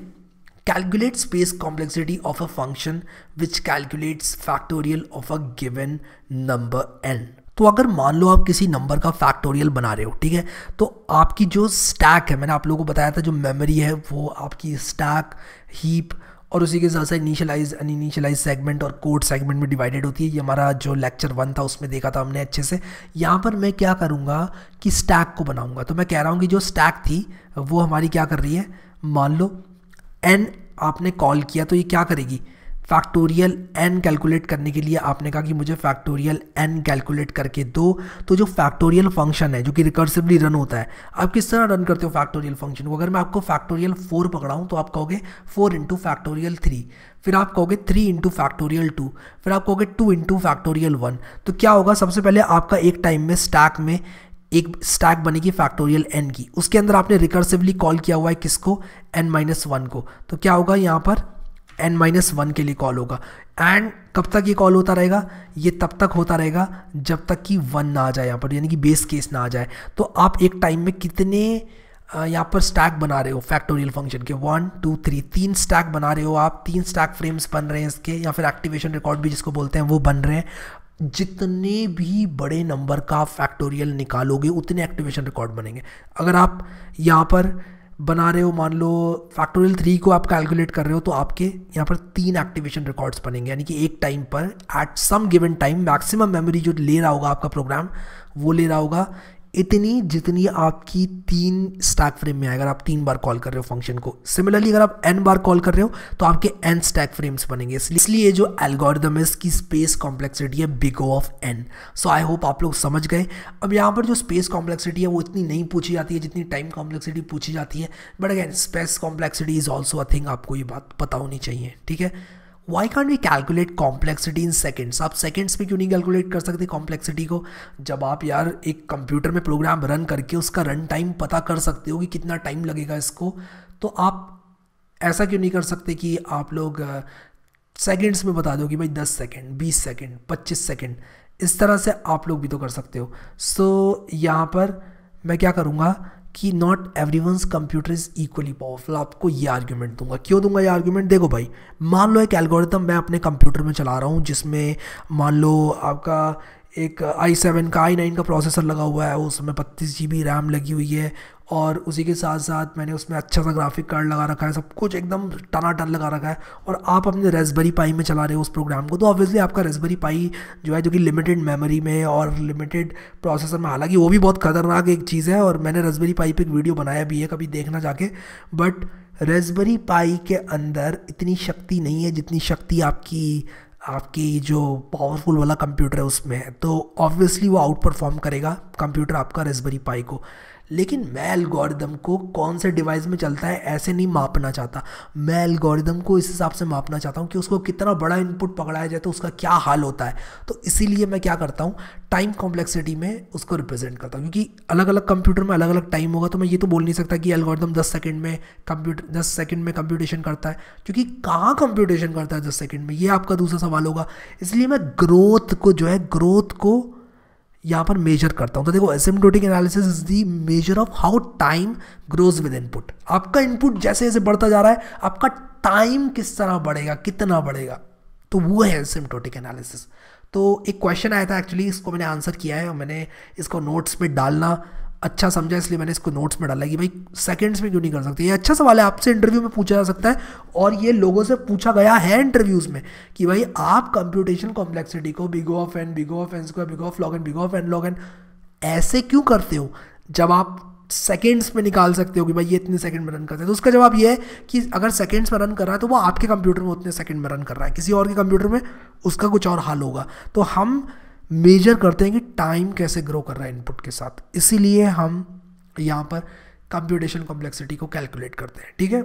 calculate space complexity of a function which calculates factorial of a given number n। तो अगर मान लो आप किसी नंबर का फैक्टोरियल बना रहे हो, ठीक है, तो आपकी जो स्टैक है, मैंने आप लोगों को बताया था जो मेमोरी है वो आपकी स्टैक, हीप और उसी के साथ साथ इनिशियलाइज अनइनिशियलाइज सेगमेंट और कोड सेगमेंट में डिवाइडेड होती है। ये हमारा जो लेक्चर 1 था उसमें देखा था हमने अच्छे से। यहाँ पर मैं क्या करूँगा कि स्टैक को बनाऊँगा। तो मैं कह रहा हूँ कि जो स्टैक थी वो हमारी क्या कर रही है, मान लो n आपने कॉल किया तो ये क्या करेगी, फैक्टोरियल n कैलकुलेट करने के लिए आपने कहा कि मुझे फैक्टोरियल n कैलकुलेट करके दो। तो जो फैक्टोरियल फंक्शन है जो कि रिकर्सिवली रन होता है, आप किस तरह रन करते हो फैक्टोरियल फंक्शन को। अगर मैं आपको फैक्टोरियल 4 पकड़ाऊँ तो आप कहोगे 4 इंटू फैक्टोरियल 3, फिर आप कहोगे 3 इंटू फैक्टोरियल 2, फिर आप कहोगे 2 इंटू फैक्टोरियल 1। तो क्या होगा, सबसे पहले आपका एक टाइम में स्टैक में एक स्टैक बनेगी फैक्टोरियल n की, उसके अंदर आपने रिकर्सिवली कॉल किया हुआ है किसको, n-1 को। तो क्या होगा यहाँ पर n-1 के लिए कॉल होगा। एंड कब तक ये कॉल होता रहेगा, ये तब तक होता रहेगा जब तक कि 1 ना आ जाए यहाँ पर, यानी कि बेस केस ना आ जाए। तो आप एक टाइम में कितने यहाँ पर स्टैक बना रहे हो फैक्टोरियल फंक्शन के, 1 2 3, 3 स्टैक बना रहे हो आप, 3 स्टैक फ्रेम्स बन रहे हैं इसके, या फिर एक्टिवेशन रिकॉर्ड भी जिसको बोलते हैं वो बन रहे हैं। जितने भी बड़े नंबर का फैक्टोरियल निकालोगे उतने एक्टिवेशन रिकॉर्ड बनेंगे। अगर आप यहाँ पर बना रहे हो, मान लो फैक्टोरियल 3 को आप कैलकुलेट कर रहे हो, तो आपके यहाँ पर 3 एक्टिवेशन रिकॉर्ड्स बनेंगे, यानी कि एक टाइम पर at some given time maximum memory जो ले रहा होगा आपका प्रोग्राम वो ले रहा होगा इतनी जितनी आपकी 3 स्टैक फ्रेम में है, अगर आप 3 बार कॉल कर रहे हो फंक्शन को। सिमिलरली अगर आप n बार कॉल कर रहे हो तो आपके n स्टैक फ्रेम्स बनेंगे। इसलिए जो एल्गोरिदम है इसकी स्पेस कॉम्प्लेक्सिटी है big O of n। So I hope आप लोग समझ गए। अब यहाँ पर जो स्पेस कॉम्प्लेक्सिटी है वो इतनी नहीं पूछी जाती है जितनी टाइम कॉम्प्लेक्सिटी पूछी जाती है, but again space complexity is also a thing, आपको ये बात पता होनी चाहिए, ठीक है। Why can't we calculate complexity in seconds. आप सेकेंड्स में क्यों नहीं कैलकुलेट कर सकते कॉम्प्लेक्सिटी को। जब आप यार एक कंप्यूटर में प्रोग्राम रन करके उसका रन टाइम पता कर सकते हो कि कितना टाइम लगेगा इसको, तो आप ऐसा क्यों नहीं कर सकते कि आप लोग सेकेंड्स में बता दो कि भाई 10 सेकेंड, 20 सेकेंड, 25 सेकेंड, इस तरह से आप लोग भी तो कर सकते हो। सो यहाँ पर मैं क्या करूँगा कि not everyone's computer is equally powerful. आपको ये आर्ग्यूमेंट दूंगा। क्यों दूंगा ये आर्ग्यूमेंट, देखो भाई, मान लो एक एल्गोरिथम मैं अपने कंप्यूटर में चला रहा हूँ जिसमें मान लो आपका एक i7 का i9 का प्रोसेसर लगा हुआ है, उसमें 32 GB रैम लगी हुई है और उसी के साथ साथ मैंने उसमें अच्छा सा ग्राफिक कार्ड लगा रखा है, सब कुछ एकदम टनाटन लगा रखा है, और आप अपने रेस्पबेरी पाई में चला रहे हो उस प्रोग्राम को। तो ऑब्वियसली आपका रेस्पबेरी पाई जो है, जो कि लिमिटेड मेमोरी में और लिमिटेड प्रोसेसर में, हालांकि वो भी बहुत खतरनाक एक चीज़ है और मैंने रेस्पबेरी पाई पे एक वीडियो बनाया भी है, कभी देखना जाके। बट रेस्पबेरी पाई के अंदर इतनी शक्ति नहीं है जितनी शक्ति आपकी जो पावरफुल वाला कंप्यूटर है उसमें है। तो ऑब्वियसली वो आउट परफॉर्म करेगा कंप्यूटर आपका रेस्पबेरी पाई को। लेकिन मैं एल्गोरिदम को कौन से डिवाइस में चलता है ऐसे नहीं मापना चाहता, मैं एल्गोरिदम को इस हिसाब से मापना चाहता हूँ कि उसको कितना बड़ा इनपुट पकड़ाया जाए तो उसका क्या हाल होता है। तो इसीलिए मैं क्या करता हूँ, टाइम कॉम्प्लेक्सिटी में उसको रिप्रेजेंट करता हूँ, क्योंकि अलग अलग कंप्यूटर में अलग अलग टाइम होगा। तो मैं ये तो बोल नहीं सकता कि एल्गोरिदम 10 सेकंड में कंप्यूटेशन करता है, क्योंकि कहाँ कंप्यूटेशन करता है 10 सेकंड में, ये आपका दूसरा सवाल होगा। इसलिए मैं ग्रोथ को यहाँ पर मेजर करता हूँ। तो देखो, asymptotic analysis is the measure of how time grows with input. आपका इनपुट जैसे जैसे बढ़ता जा रहा है, आपका टाइम किस तरह बढ़ेगा, कितना बढ़ेगा, तो वो है एसिम्प्टोटिक एनालिसिस। तो एक क्वेश्चन आया था एक्चुअली, इसको मैंने आंसर किया है और मैंने इसको नोट्स में डालना अच्छा समझा, इसलिए मैंने इसको नोट्स में डाला कि भाई सेकंड्स में क्यों नहीं कर सकते। ये अच्छा सवाल है, आपसे इंटरव्यू में पूछा जा सकता है और ये लोगों से पूछा गया है इंटरव्यूज़ में कि भाई आप कंप्यूटेशन कॉम्प्लेक्सिटी को big O of n, big O of n square, big O of log n, big O of n log n ऐसे क्यों करते हो जब आप सेकेंड्स में निकाल सकते हो कि भाई ये इतने सेकंड में रन करते हैं। तो उसका जवाब ये है कि अगर सेकेंड्स में रन कर रहा है तो वो आपके कंप्यूटर में उतने सेकंड में रन कर रहा है, किसी और के कंप्यूटर में उसका कुछ और हाल होगा। तो हम मेजर करते हैं कि टाइम कैसे ग्रो कर रहा है इनपुट के साथ, इसीलिए हम यहाँ पर कंप्यूटेशन कॉम्प्लेक्सिटी को कैलकुलेट करते हैं, ठीक है।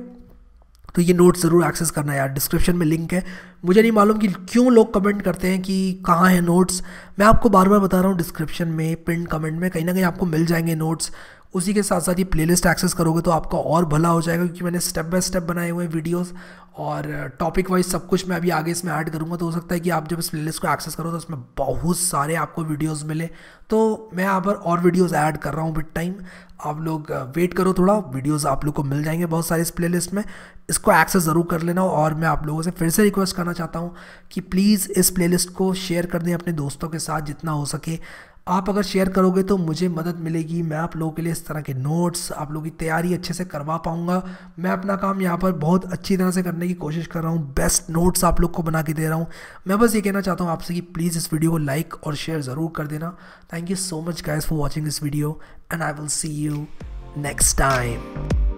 तो ये नोट्स ज़रूर एक्सेस करना यार, डिस्क्रिप्शन में लिंक है। मुझे नहीं मालूम कि क्यों लोग कमेंट करते हैं कि कहाँ है नोट्स, मैं आपको बार बार बता रहा हूँ, डिस्क्रिप्शन में पिन कमेंट में कहीं ना कहीं आपको मिल जाएंगे नोट्स। उसी के साथ साथ ये प्लेलिस्ट एक्सेस करोगे तो आपका और भला हो जाएगा, क्योंकि मैंने स्टेप बाय स्टेप बनाए हुए वीडियोस और टॉपिक वाइज सब कुछ मैं अभी आगे इसमें ऐड करूँगा। तो हो सकता है कि आप जब इस प्लेलिस्ट को एक्सेस करो तो उसमें बहुत सारे आपको वीडियोस मिले। तो मैं यहाँ पर और वीडियोस ऐड कर रहा हूँ विद टाइम, आप लोग वेट करो थोड़ा, वीडियोस आप लोग को मिल जाएंगे बहुत सारे इस प्लेलिस्ट में, इसको एक्सेस ज़रूर कर लेना। और मैं आप लोगों से फिर से रिक्वेस्ट करना चाहता हूँ कि प्लीज़ इस प्लेलिस्ट को शेयर कर दें अपने दोस्तों के साथ जितना हो सके। आप अगर शेयर करोगे तो मुझे मदद मिलेगी, मैं आप लोगों के लिए इस तरह के नोट्स, आप लोगों की तैयारी अच्छे से करवा पाऊँगा। मैं अपना काम यहाँ पर बहुत अच्छी तरह से करने की कोशिश कर रहा हूँ, बेस्ट नोट्स आप लोग को बना के दे रहा हूँ। मैं बस ये कहना चाहता हूँ आपसे कि प्लीज़ इस वीडियो को लाइक और शेयर ज़रूर कर देना। Thank you so much guys for watching this video and I will see you next time.